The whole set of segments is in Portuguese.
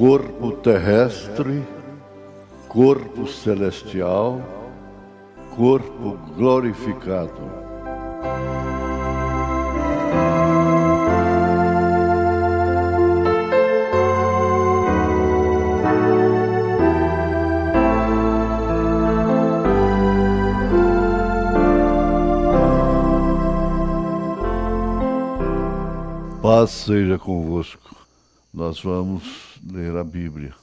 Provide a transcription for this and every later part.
corpo terrestre, corpo celestial, corpo glorificado. Paz seja convosco. Nós vamos ler a Bíblia.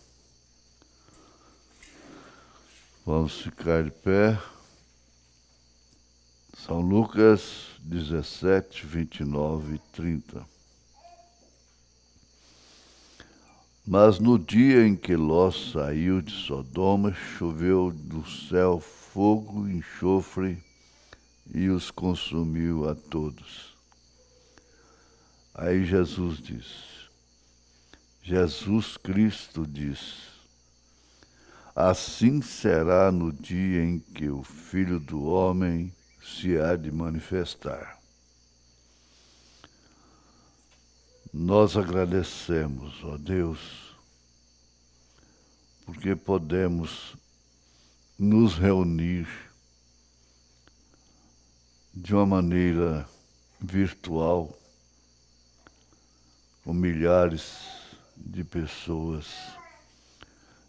Vamos ficar de pé. São Lucas 17, 29 e 30. Mas no dia em que Ló saiu de Sodoma, choveu do céu fogo e enxofre e os consumiu a todos. Aí Jesus Cristo diz: assim será no dia em que o Filho do Homem se há de manifestar. Nós agradecemos, ó Deus, porque podemos nos reunir de uma maneira virtual com milhares de pessoas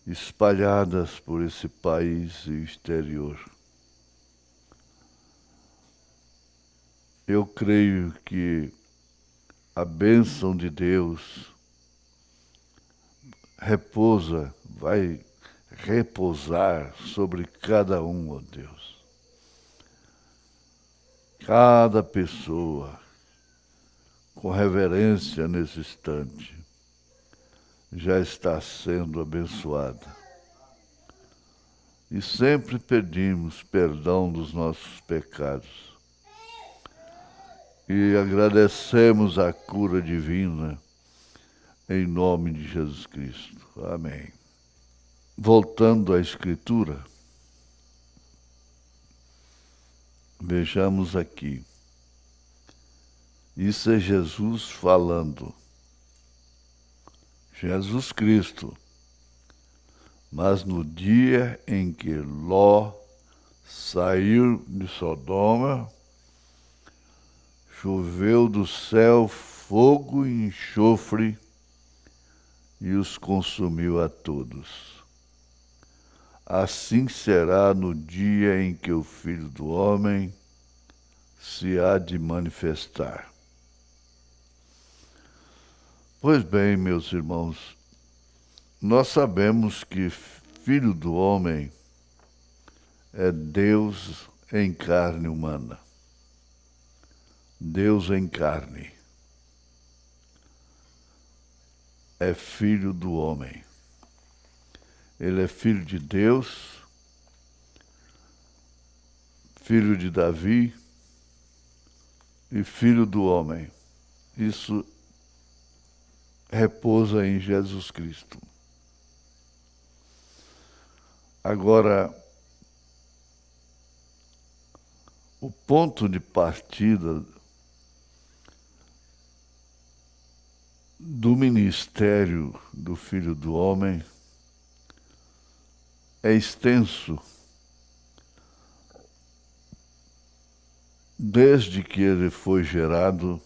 espalhadas por esse país e exterior. Eu creio que a bênção de Deus vai repousar sobre cada um, ó Deus. Cada pessoa, com reverência nesse instante, já está sendo abençoada. E sempre pedimos perdão dos nossos pecados. E agradecemos a cura divina em nome de Jesus Cristo. Amém. Voltando à Escritura, vejamos aqui. Isso é Jesus falando. Jesus Cristo. Mas no dia em que Ló saiu de Sodoma, choveu do céu fogo e enxofre e os consumiu a todos. Assim será no dia em que o Filho do Homem se há de manifestar. Pois bem, meus irmãos, nós sabemos que Filho do Homem é Deus em carne humana. Deus em carne. É Filho do Homem. Ele é filho de Deus, filho de Davi e filho do homem. Isso repousa em Jesus Cristo. Agora, o ponto de partida do ministério do Filho do Homem é extenso, desde que ele foi gerado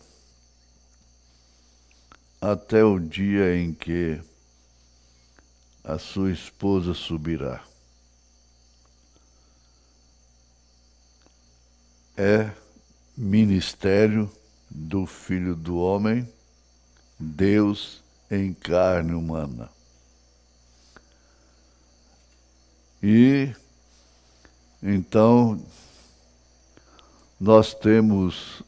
até o dia em que a sua esposa subirá. É ministério do Filho do Homem, Deus em carne humana. E então nós temos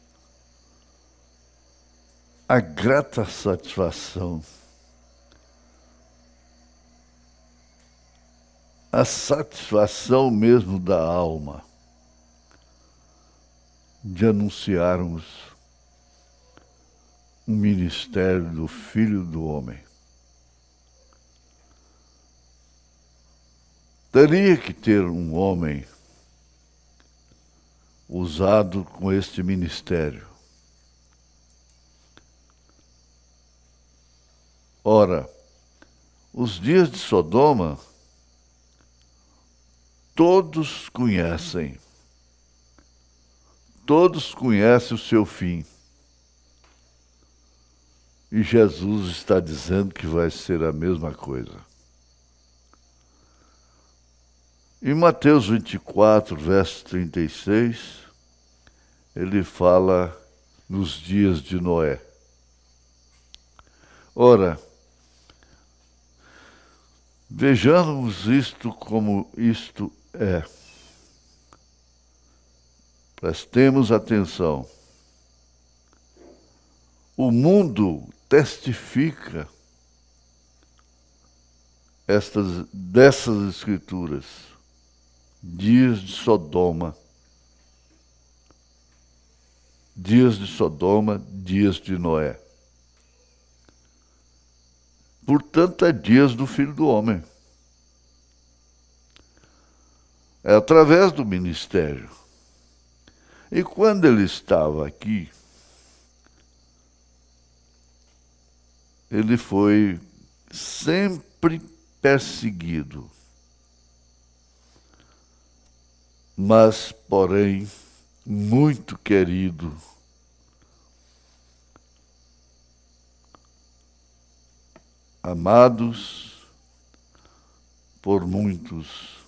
a grata satisfação, a satisfação mesmo da alma de anunciarmos o ministério do Filho do Homem. Teria que ter um homem usado com este ministério. Ora, Os dias de Sodoma, todos conhecem o seu fim. E Jesus está dizendo que vai ser a mesma coisa. Em Mateus 24, verso 36, ele fala nos dias de Noé. Ora, vejamos isto como isto é. Prestemos atenção. O mundo testifica dessas escrituras. Dias de Sodoma, dias de Noé. Portanto, é dias do Filho do Homem. É através do ministério. E quando ele estava aqui, ele foi sempre perseguido, mas, porém, muito querido. Amados por muitos,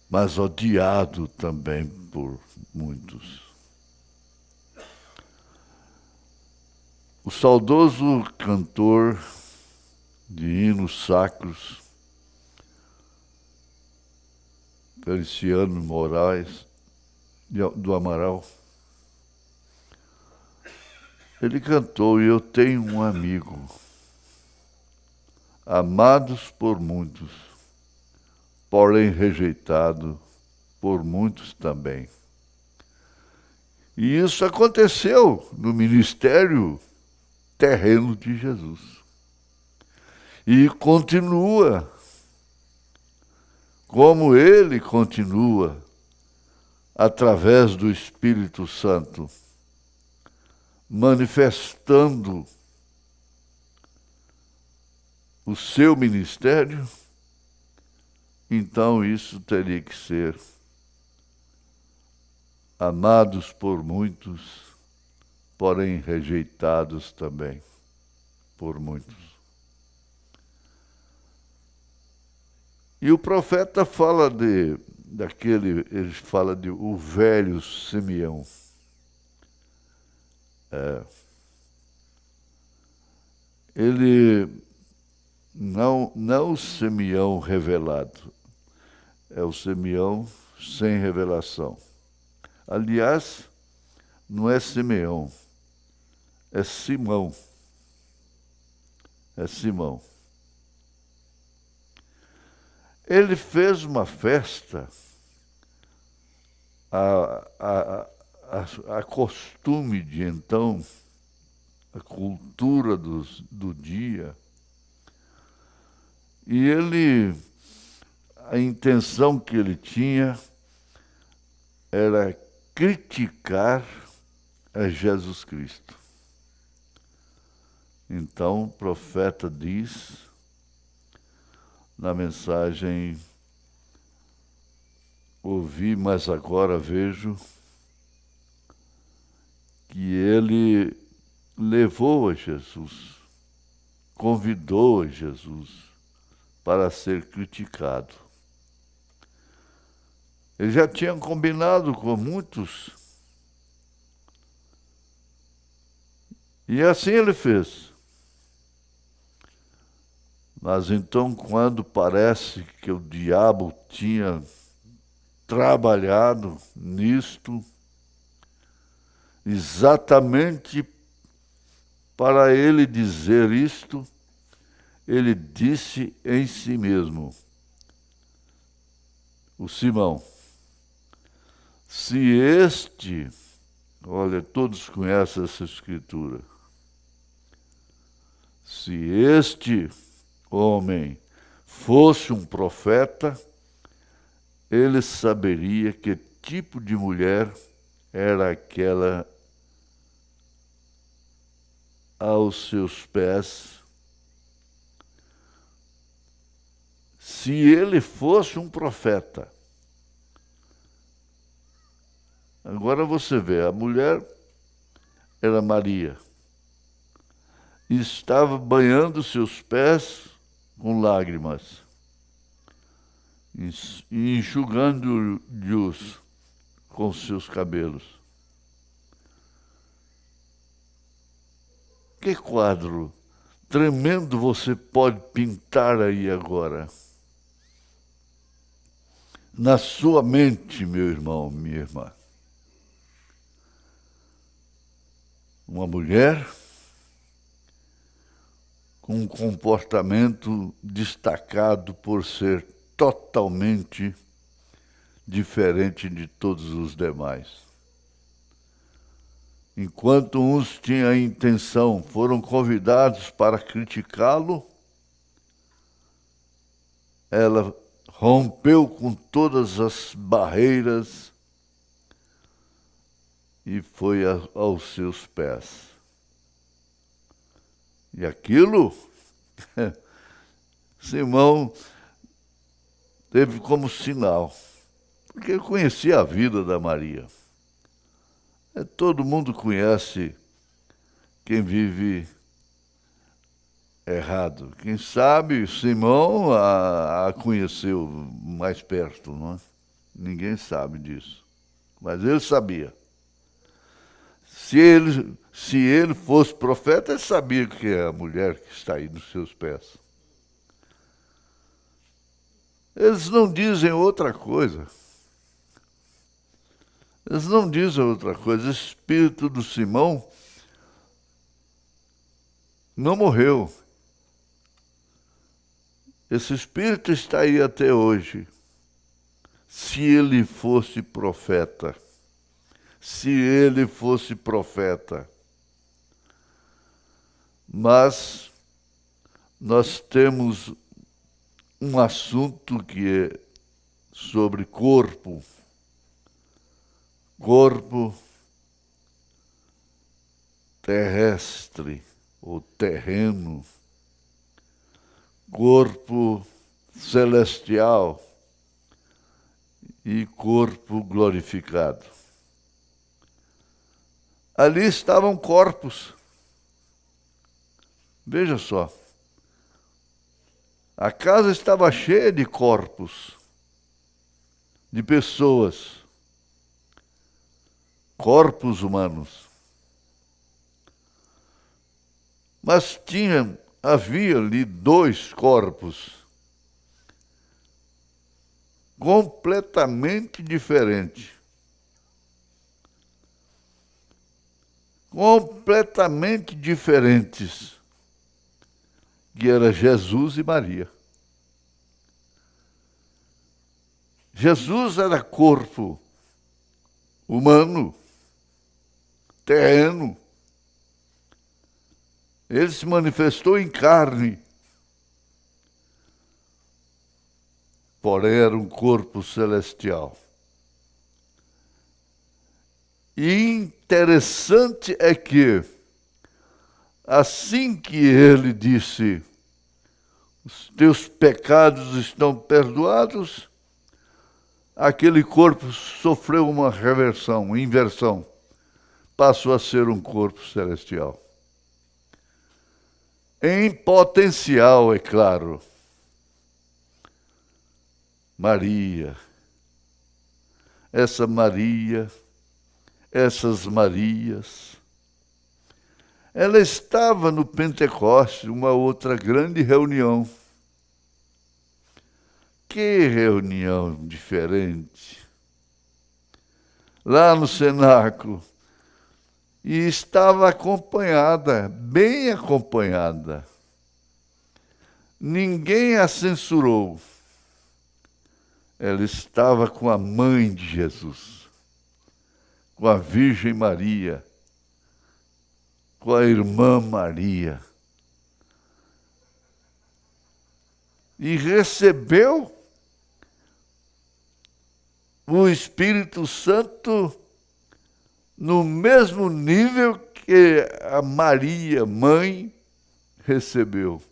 mas odiado também por muitos. O saudoso cantor de hinos sacros, Feliciano Moraes do Amaral, ele cantou: "Eu tenho um amigo, amados por muitos, porém rejeitado por muitos também." E isso aconteceu no ministério terreno de Jesus. E continua, como ele continua, através do Espírito Santo, manifestando o seu ministério. Então isso teria que ser amados por muitos, porém rejeitados também por muitos. E o profeta fala ele fala de o velho Simeão. Ele não o Simeão revelado, é o Simeão sem revelação. Aliás, não é Simeão, é Simão. É Simão. Ele fez uma festa, a costume de então, a cultura do dia, e a intenção que ele tinha era criticar a Jesus Cristo. Então o profeta diz na mensagem: "Ouvi, mas agora vejo", que ele levou a Jesus, convidou a Jesus para ser criticado. Ele já tinha combinado com muitos, e assim ele fez. Mas então, quando parece que o diabo tinha trabalhado nisto, exatamente para ele dizer isto, ele disse em si mesmo, o Simão: "Se este", olha, todos conhecem essa escritura, "se este homem fosse um profeta, ele saberia que tipo de mulher era aquela aos seus pés se ele fosse um profeta. Agora você vê, a mulher era Maria. E estava banhando seus pés com lágrimas e enxugando-os com seus cabelos. Que quadro tremendo você pode pintar aí agora. Na sua mente, meu irmão, minha irmã. Uma mulher com um comportamento destacado por ser totalmente diferente de todos os demais. Enquanto uns tinham a intenção, foram convidados para criticá-lo, ela rompeu com todas as barreiras e foi aos seus pés. E aquilo, Simão teve como sinal, porque ele conhecia a vida da Maria. Todo mundo conhece quem vive errado. Quem sabe, Simão a conheceu mais perto, não é? Ninguém sabe disso. Mas ele sabia. Se ele fosse profeta, ele sabia que é a mulher que está aí nos seus pés. Eles não dizem outra coisa. Eles não dizem outra coisa. O espírito do Simão não morreu. Esse espírito está aí até hoje. Se ele fosse profeta. Se ele fosse profeta. Mas nós temos um assunto que é sobre corpo. Corpo terrestre ou terreno. Corpo celestial e corpo glorificado. Ali estavam corpos. Veja só. A casa estava cheia de corpos, de pessoas, corpos humanos. Mas havia ali 2 corpos completamente diferentes. Completamente diferentes, que era Jesus e Maria. Jesus era corpo humano, terreno. Ele se manifestou em carne, porém era um corpo celestial. E interessante é que, assim que ele disse, os teus pecados estão perdoados, aquele corpo sofreu uma reversão, uma inversão. Passou a ser um corpo celestial. Em potencial, é claro. Maria. Essa Maria, essas Marias. Ela estava no Pentecoste, uma outra grande reunião. Que reunião diferente. Lá no cenáculo. E estava acompanhada, bem acompanhada. Ninguém a censurou. Ela estava com a mãe de Jesus, com a Virgem Maria, com a irmã Maria. E recebeu o Espírito Santo no mesmo nível que a Maria, mãe, recebeu.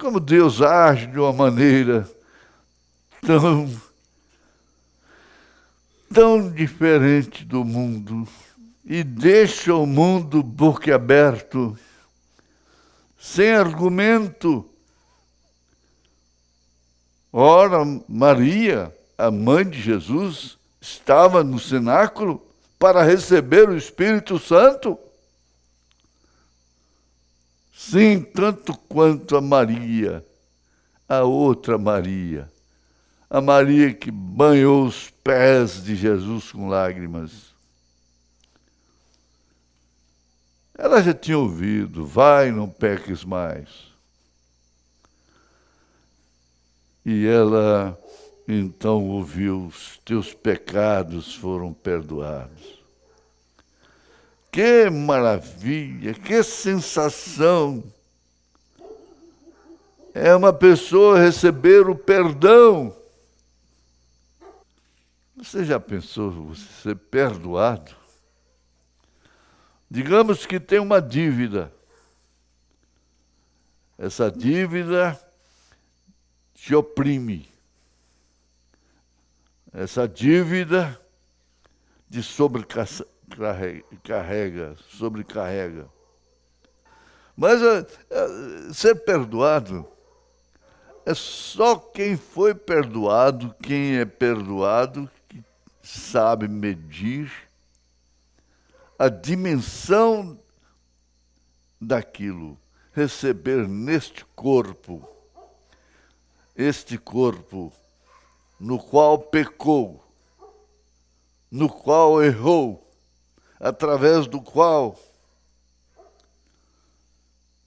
como Deus age de uma maneira tão diferente do mundo e deixa o mundo boquiaberto, sem argumento. Ora, Maria, a mãe de Jesus, estava no cenáculo para receber o Espírito Santo? Sim, tanto quanto a Maria, a outra Maria, a Maria que banhou os pés de Jesus com lágrimas. Ela já tinha ouvido, vai, não peques mais. E ela então ouviu, os teus pecados foram perdoados. Que maravilha, que sensação! É uma pessoa receber o perdão. Você já pensou você ser perdoado? Digamos que tem uma dívida. Essa dívida te oprime. Essa dívida te sobrecarrega. Mas ser perdoado é só quem foi perdoado, quem é perdoado, que sabe medir a dimensão daquilo. Receber neste corpo, este corpo no qual pecou, no qual errou, através do qual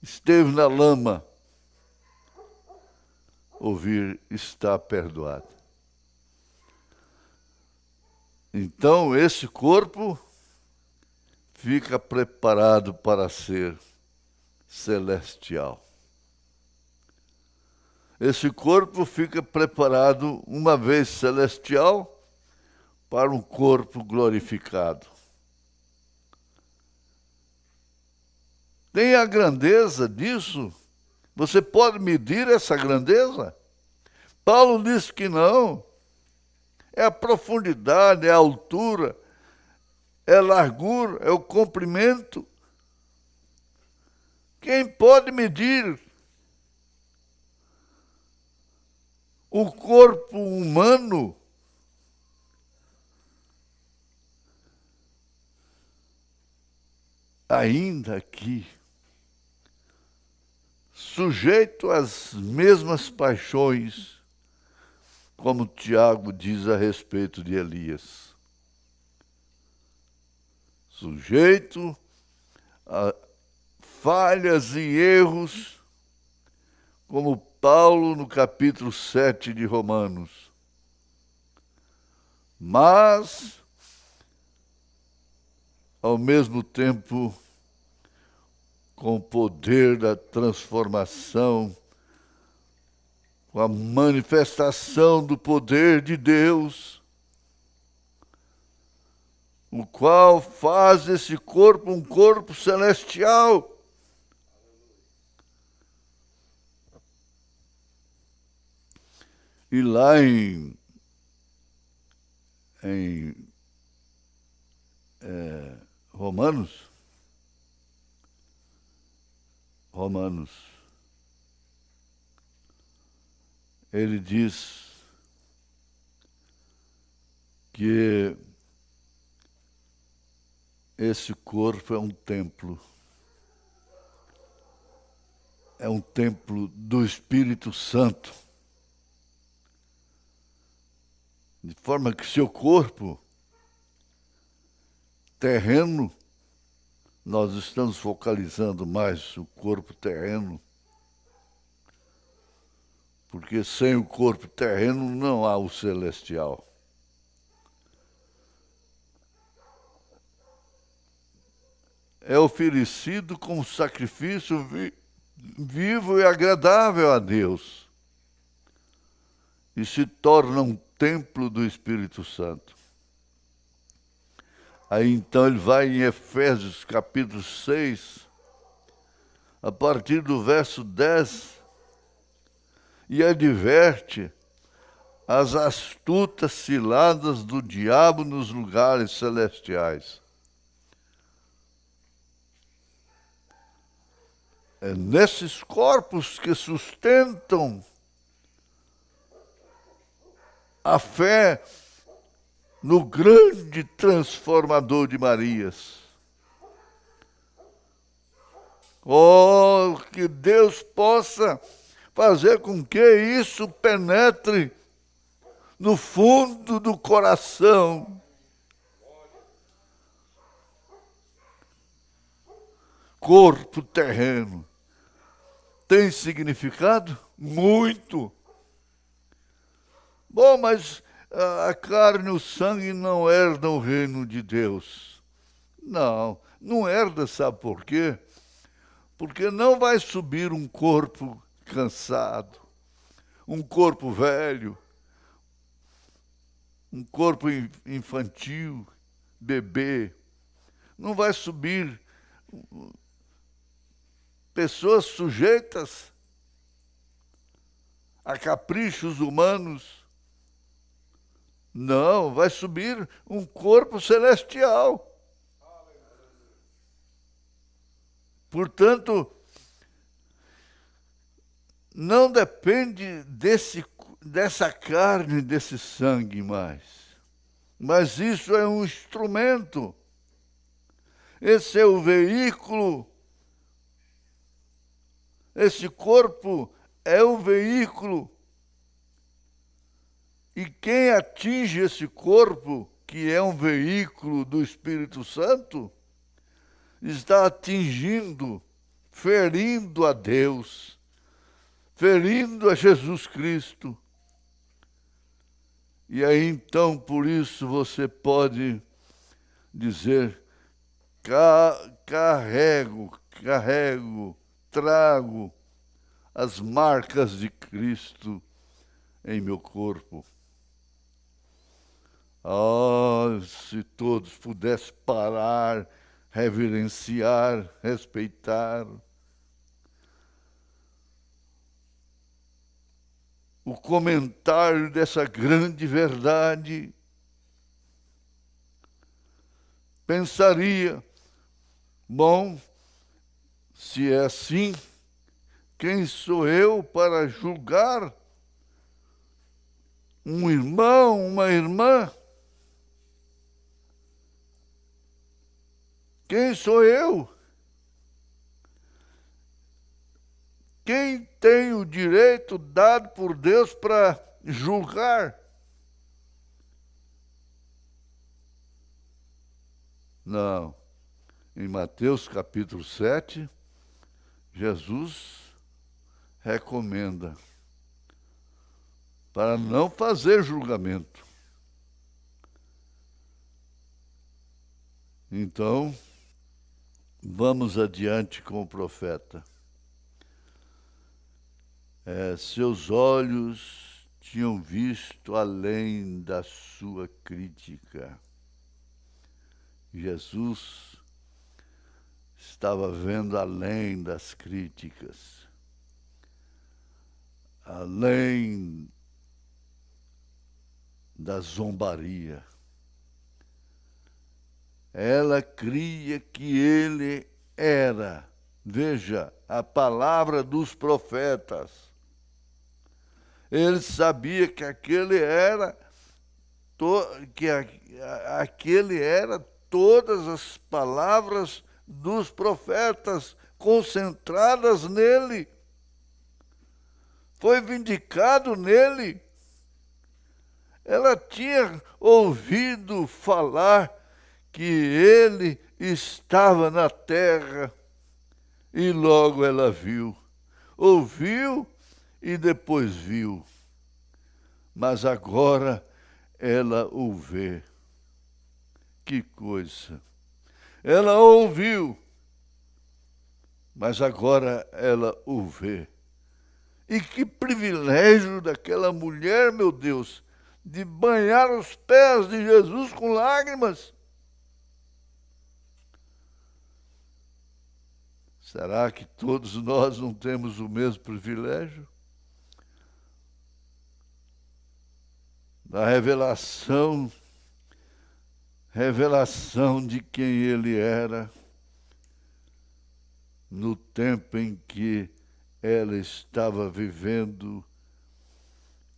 esteve na lama, ouvir está perdoado. Então esse corpo fica preparado para ser celestial. Esse corpo fica preparado, uma vez celestial, para um corpo glorificado. Tem a grandeza disso? Você pode medir essa grandeza? Paulo disse que não. É a profundidade, é a altura, é a largura, é o comprimento. Quem pode medir o corpo humano? Ainda aqui, sujeito às mesmas paixões, como Tiago diz a respeito de Elias. Sujeito a falhas e erros, como Paulo no capítulo 7 de Romanos. Mas, ao mesmo tempo, com o poder da transformação, com a manifestação do poder de Deus, o qual faz esse corpo um corpo celestial. E lá em Romanos, ele diz que esse corpo é um templo do Espírito Santo, de forma que seu corpo terreno, nós estamos focalizando mais o corpo terreno, porque sem o corpo terreno não há o celestial. É oferecido como sacrifício vivo e agradável a Deus e se torna um templo do Espírito Santo. Aí então ele vai em Efésios capítulo 6, a partir do verso 10, e adverte as astutas ciladas do diabo nos lugares celestiais. É nesses corpos que sustentam a fé no grande transformador de Marias. Oh, que Deus possa fazer com que isso penetre no fundo do coração. Corpo terreno tem significado? Muito. Bom, mas a carne e o sangue não herdam o reino de Deus. Não, não herda, sabe por quê? Porque não vai subir um corpo cansado, um corpo velho, um corpo infantil, bebê. Não vai subir pessoas sujeitas a caprichos humanos. Não, vai subir um corpo celestial. Portanto, não depende dessa carne, desse sangue mais. Mas isso é um instrumento. Esse é o veículo. Esse corpo é o veículo. E quem atinge esse corpo, que é um veículo do Espírito Santo, está atingindo, ferindo a Deus, ferindo a Jesus Cristo. E aí então, por isso, você pode dizer: carrego, trago as marcas de Cristo em meu corpo. Ah, se todos pudessem parar, reverenciar, respeitar o comentário dessa grande verdade, pensaria: bom, se é assim, quem sou eu para julgar um irmão, uma irmã? Quem sou eu? Quem tem o direito dado por Deus para julgar? Não. Em Mateus capítulo 7, Jesus recomenda para não fazer julgamento. Então, vamos adiante com o profeta. Seus olhos tinham visto além da sua crítica. Jesus estava vendo além das críticas, além da zombaria. Ela cria que ele era, veja, a palavra dos profetas. Ele sabia que aquele era todas as palavras dos profetas concentradas nele. Foi vindicado nele. Ela tinha ouvido falar que ele estava na terra e logo ela viu. Ouviu e depois viu. Mas agora ela o vê. Que coisa! Ela ouviu, mas agora ela o vê. E que privilégio daquela mulher, meu Deus, de banhar os pés de Jesus com lágrimas. Será que todos nós não temos o mesmo privilégio? a revelação de quem ele era no tempo em que ela estava vivendo,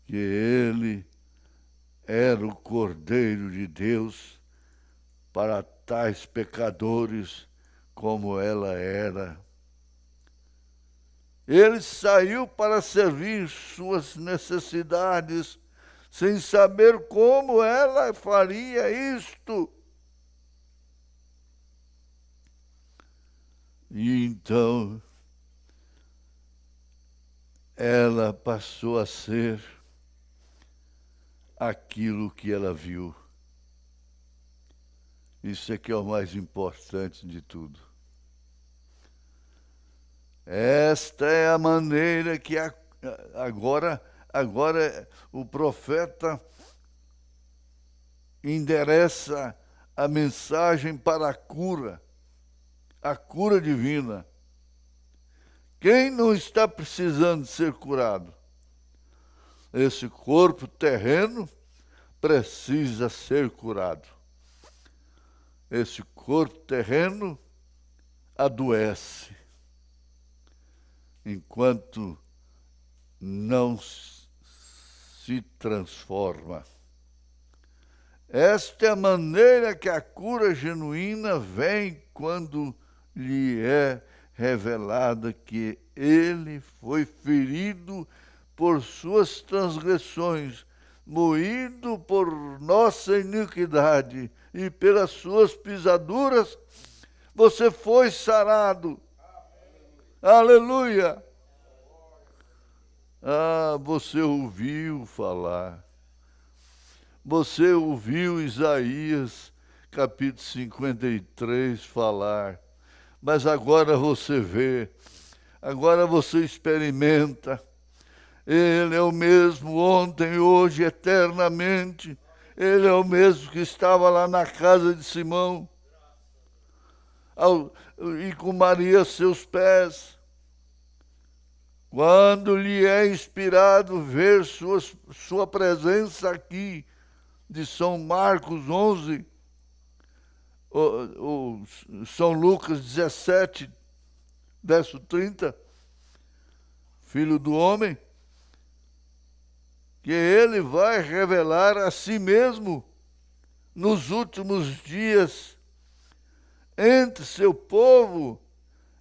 que ele era o Cordeiro de Deus para tais pecadores como ela era. Ele saiu para servir suas necessidades, sem saber como ela faria isto. E então ela passou a ser aquilo que ela viu. Isso é que é o mais importante de tudo. Esta é a maneira que agora o profeta endereça a mensagem para a cura divina. Quem não está precisando ser curado? Esse corpo terreno precisa ser curado. Esse corpo terreno adoece enquanto não se transforma. Esta é a maneira que a cura genuína vem quando lhe é revelada que ele foi ferido por suas transgressões, moído por nossa iniquidade, e pelas suas pisaduras você foi sarado. Aleluia! Ah, você ouviu falar. Você ouviu Isaías, capítulo 53, falar. Mas agora você vê, agora você experimenta. Ele é o mesmo ontem, hoje, eternamente. Ele é o mesmo que estava lá na casa de Simão e com Maria aos seus pés. Quando lhe é inspirado ver sua presença aqui, de São Marcos 11, ou São Lucas 17, verso 30, Filho do Homem, que ele vai revelar a si mesmo nos últimos dias entre seu povo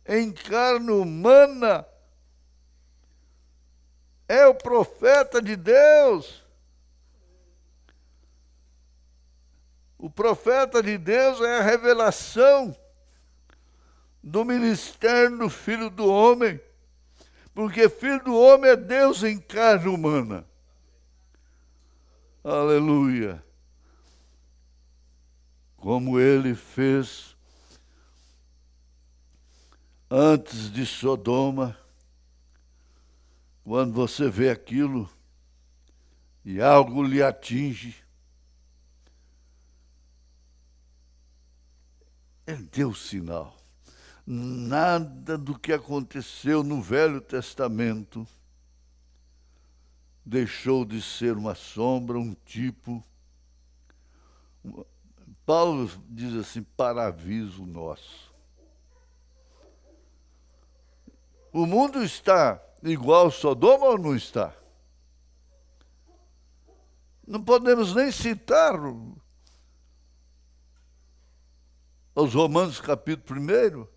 em carne humana. É o profeta de Deus. O profeta de Deus é a revelação do ministério do Filho do Homem, porque Filho do Homem é Deus em carne humana. Aleluia! Como ele fez antes de Sodoma, quando você vê aquilo e algo lhe atinge, ele deu sinal. Nada do que aconteceu no Velho Testamento deixou de ser uma sombra, um tipo. Paulo diz assim, para aviso nosso. O mundo está igual a Sodoma ou não está? Não podemos nem citar os Romanos capítulo 1.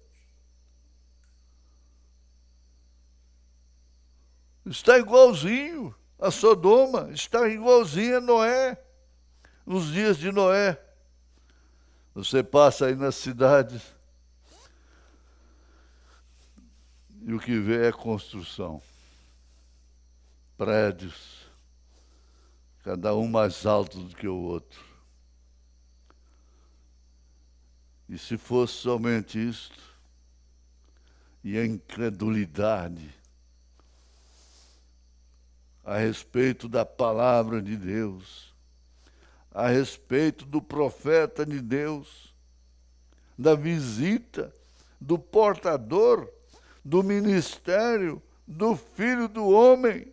Está igualzinho a Sodoma, está igualzinho a Noé, nos dias de Noé. Você passa aí nas cidades e o que vê é construção. Prédios, cada um mais alto do que o outro. E se fosse somente isto, e a incredulidade a respeito da palavra de Deus, a respeito do profeta de Deus, da visita, do portador, do ministério, do Filho do Homem.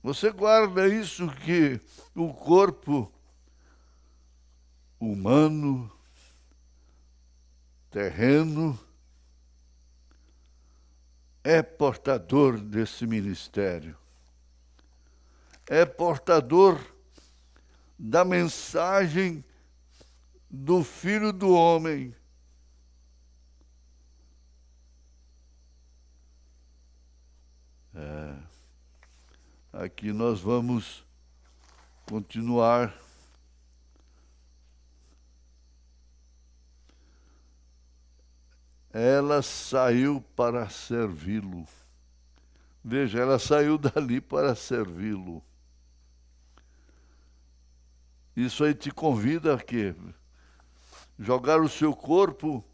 Você guarda isso que o corpo humano, terreno, é portador desse ministério. É portador da mensagem do Filho do Homem. Aqui nós vamos continuar. Ela saiu para servi-lo. Veja, ela saiu dali para servi-lo. Isso aí te convida a quê? Jogar o seu corpo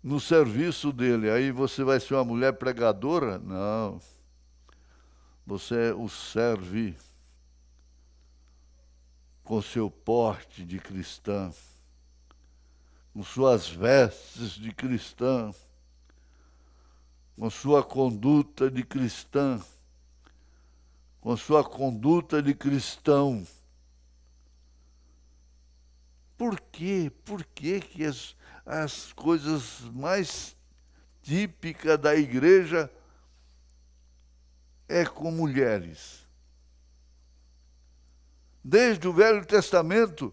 no serviço dele. Aí você vai ser uma mulher pregadora? Não. Você o serve com seu porte de cristã, com suas vestes de cristã, com sua conduta de cristã, com sua conduta de cristão. Por quê? Por que que as coisas mais típicas da igreja é com mulheres? Desde o Velho Testamento,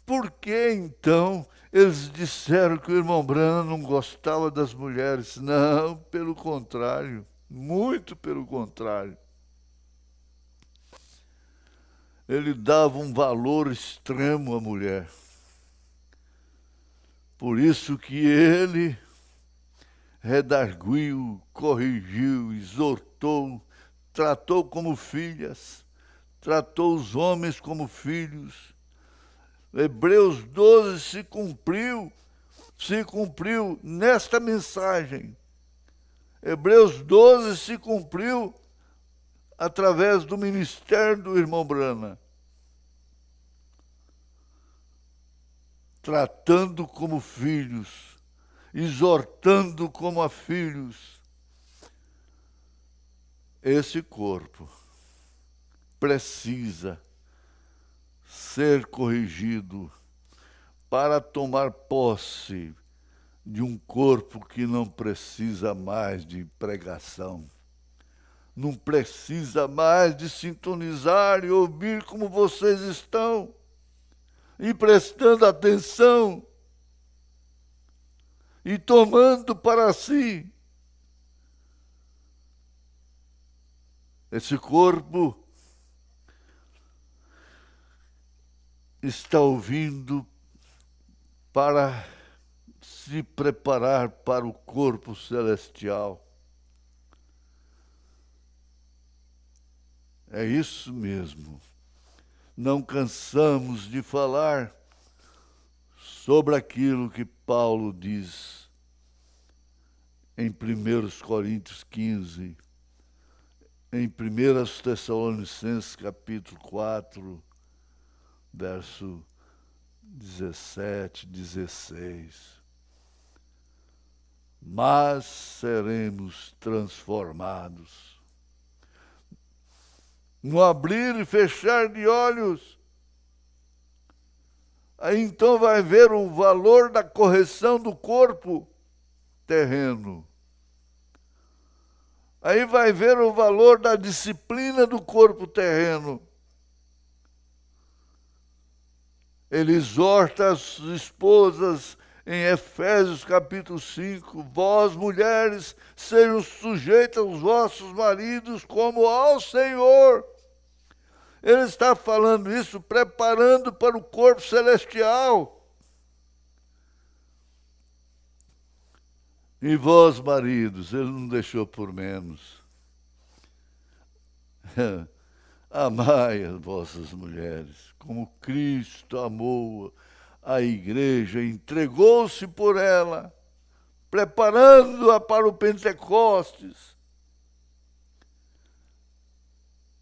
por que então eles disseram que o irmão Branham não gostava das mulheres? Não, pelo contrário, muito pelo contrário. Ele dava um valor extremo à mulher. Por isso que ele redarguiu, corrigiu, exortou, tratou como filhas, tratou os homens como filhos. Hebreus 12 se cumpriu nesta mensagem. Hebreus 12 se cumpriu através do ministério do irmão Branham. Tratando como filhos, exortando como a filhos. Esse corpo precisa ser corrigido para tomar posse de um corpo que não precisa mais de pregação, não precisa mais de sintonizar e ouvir como vocês estão, e prestando atenção, e tomando para si. Esse corpo está ouvindo para se preparar para o corpo celestial. É isso mesmo. Não cansamos de falar sobre aquilo que Paulo diz em 1 Coríntios 15, em 1 Tessalonicenses capítulo 4, verso 17, 16. Mas seremos transformados no abrir e fechar de olhos. Aí então vai ver o valor da correção do corpo terreno. Aí vai ver o valor da disciplina do corpo terreno. Ele exorta as esposas em Efésios capítulo 5, vós mulheres, sejam sujeitas aos vossos maridos como ao Senhor. Ele está falando isso, preparando para o corpo celestial. E vós, maridos, ele não deixou por menos. Amai as vossas mulheres, como Cristo amou a igreja, entregou-se por ela, preparando-a para o Pentecostes,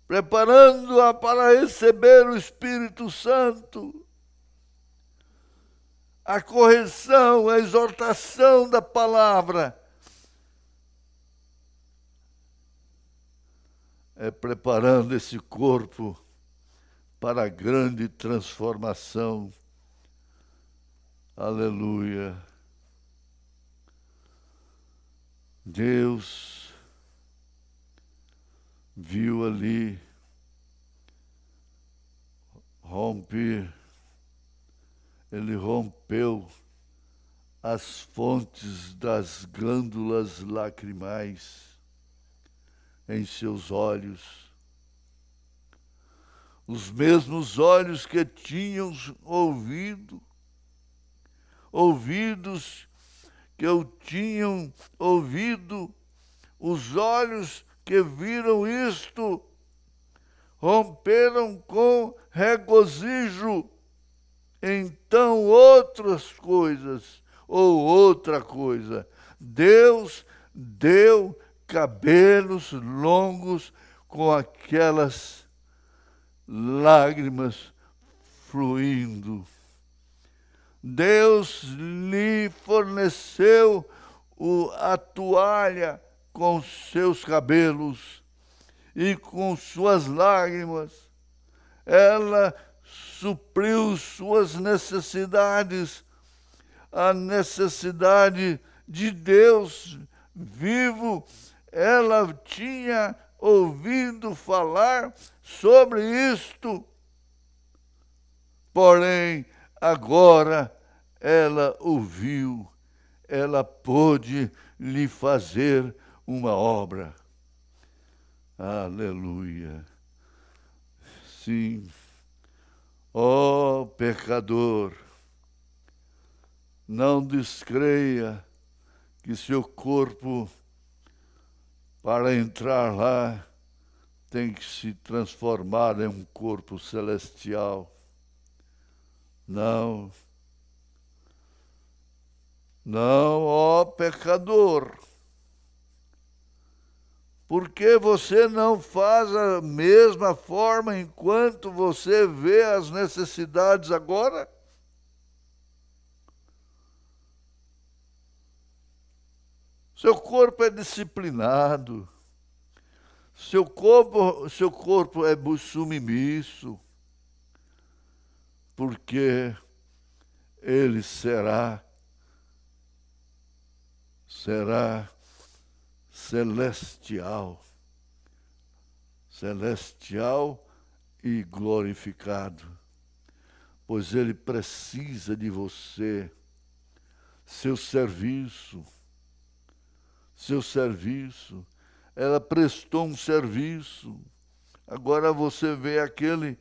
preparando-a para receber o Espírito Santo. a correção, a exortação da palavra é preparando esse corpo para a grande transformação. Aleluia. Deus viu ali romper, ele rompeu as fontes das glândulas lacrimais em seus olhos. Os mesmos olhos que tinham ouvidos que eu tinham ouvido, os olhos que viram isto, romperam com regozijo. Então outras coisas, ou outra coisa, Deus deu cabelos longos com aquelas lágrimas fluindo. Deus lhe forneceu a toalha com seus cabelos e com suas lágrimas. Ela supriu suas necessidades, a necessidade de Deus vivo. Ela tinha ouvido falar sobre isto, porém, agora ela ouviu, ela pôde lhe fazer uma obra. Aleluia. Sim. Ó pecador, não descreia que seu corpo, para entrar lá, tem que se transformar em um corpo celestial. Não. Não, ó pecador. Por que você não faz a mesma forma enquanto você vê as necessidades agora? Seu corpo é disciplinado. Seu corpo é submisso. Porque ele será celestial e glorificado, pois ele precisa de você, seu serviço. Ela prestou um serviço, agora você vê aquele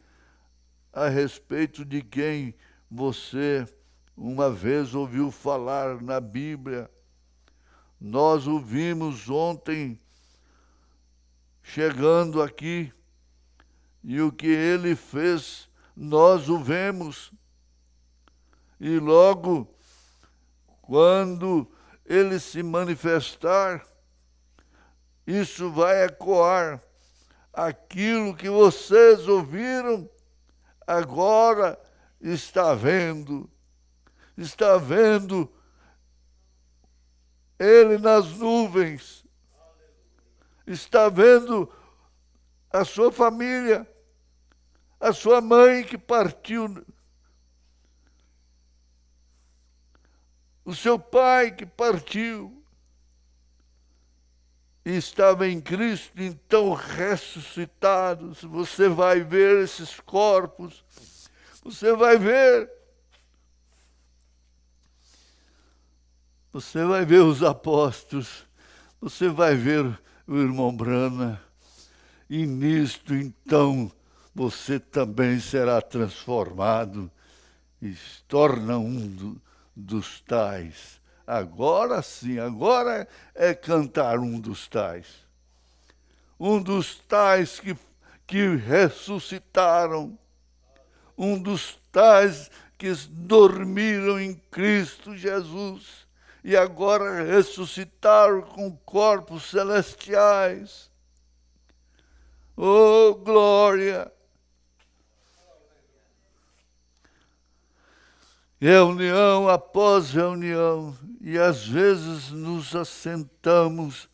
a respeito de quem você uma vez ouviu falar na Bíblia. Nós o vimos ontem chegando aqui, e o que ele fez, nós o vemos. E logo, quando ele se manifestar, isso vai ecoar. Aquilo que vocês ouviram, agora está vendo ele nas nuvens, está vendo a sua família, a sua mãe que partiu, o seu pai que partiu, e estava em Cristo, então ressuscitados. Você vai ver esses corpos, você vai ver os apóstolos, você vai ver o irmão Brana, e nisto então você também será transformado e se torna um dos tais. Agora sim, agora é cantar um dos tais. Um dos tais que ressuscitaram. Um dos tais que dormiram em Cristo Jesus e agora ressuscitaram com corpos celestiais. Oh, glória! reunião após reunião, e às vezes nos assentamos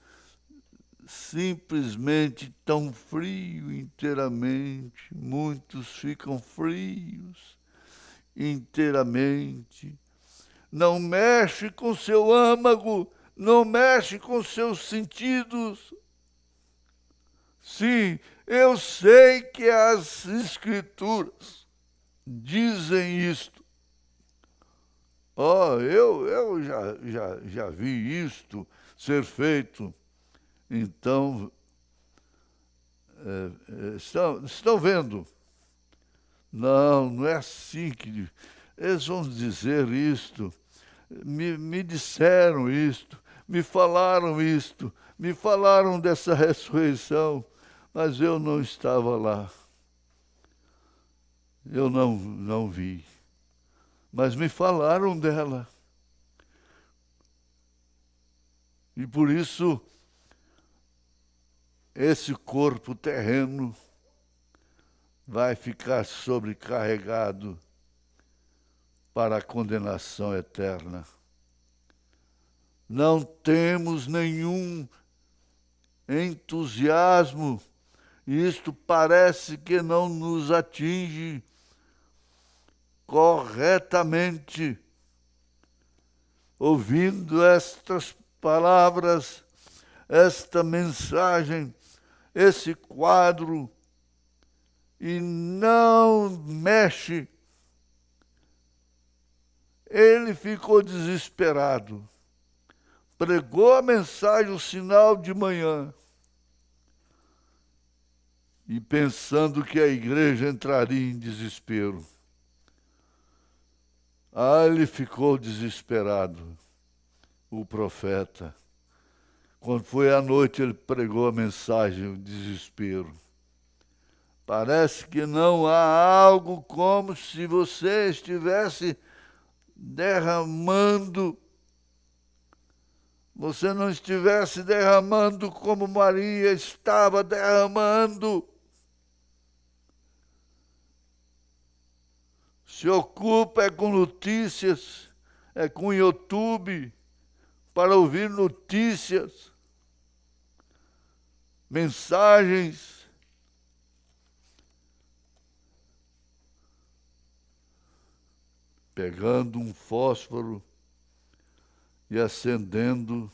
simplesmente tão frio inteiramente, muitos ficam frios inteiramente, não mexe com seu âmago, não mexe com seus sentidos. Sim, eu sei que as Escrituras dizem isto. Eu já vi isto ser feito. Então, estão vendo? Não é assim que... Eles vão dizer isto. Me disseram isto, me falaram dessa ressurreição, mas eu não estava lá. Eu não vi. Mas me falaram dela. E por isso, esse corpo terreno vai ficar sobrecarregado para a condenação eterna. Não temos nenhum entusiasmo, e isto parece que não nos atinge corretamente. Ouvindo estas palavras, esta mensagem, esse quadro, e não mexe. Ele ficou desesperado. Pregou a mensagem, o sinal de manhã, e pensando que a igreja entraria em desespero. Ele ficou desesperado, o profeta. Quando foi à noite, ele pregou a mensagem, o desespero. Parece que não há algo como se você estivesse derramando, você não estivesse derramando como Maria estava derramando. Se ocupa com notícias, com YouTube, para ouvir notícias, mensagens. Pegando um fósforo e acendendo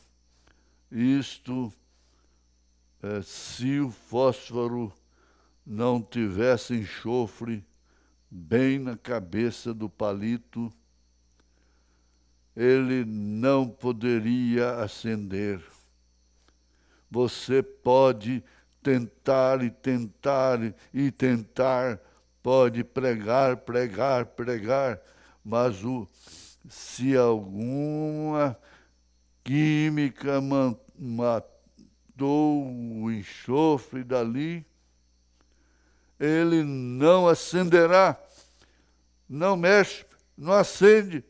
isto, se o fósforo não tivesse enxofre bem na cabeça do palito, ele não poderia acender. Você pode tentar e tentar e tentar, pode pregar, mas se alguma química matou o enxofre dali, ele não acenderá, não mexe, não acende,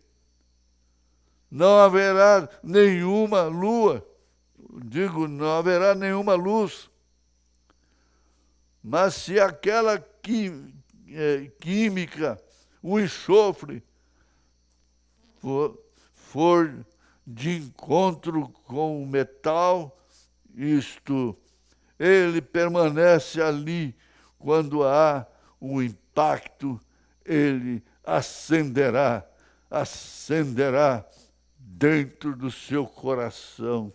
não haverá nenhuma não haverá nenhuma luz. Mas se aquela química, o enxofre, for de encontro com o metal, ele permanece ali. Quando há o impacto, ele acenderá dentro do seu coração.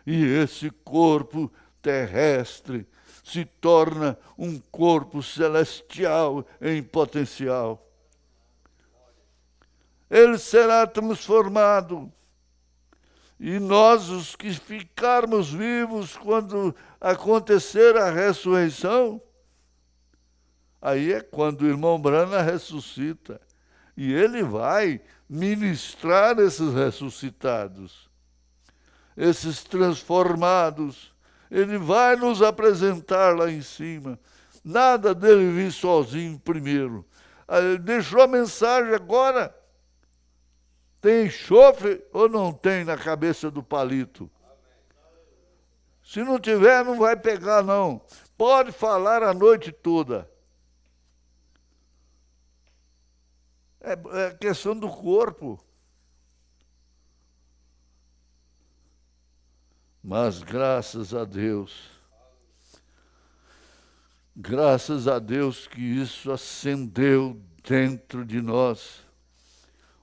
E esse corpo terrestre se torna um corpo celestial em potencial. Ele será transformado. E nós, os que ficarmos vivos quando acontecer a ressurreição, aí é quando o irmão Branham ressuscita. E ele vai ministrar esses ressuscitados, esses transformados. Ele vai nos apresentar lá em cima. Nada dele vir sozinho primeiro. Ele deixou a mensagem agora. Tem enxofre ou não tem na cabeça do palito? Se não tiver, não vai pegar, não. Pode falar a noite toda. É questão do corpo. Mas graças a Deus que isso acendeu dentro de nós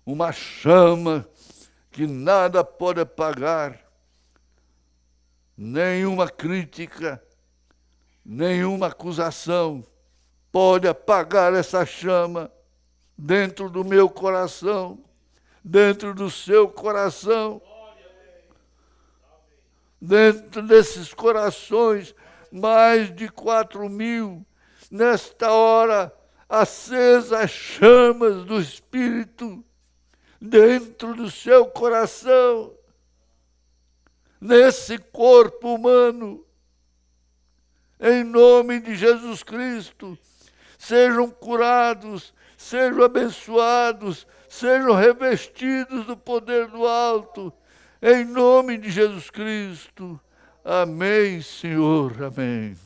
uma chama que nada pode apagar, nenhuma crítica, nenhuma acusação pode apagar essa chama dentro do meu coração, dentro do seu coração, dentro desses corações, mais de 4.000, nesta hora, acesas as chamas do Espírito, dentro do seu coração, nesse corpo humano, em nome de Jesus Cristo, sejam curados, sejam abençoados, sejam revestidos do poder do alto, em nome de Jesus Cristo. Amém, Senhor, amém.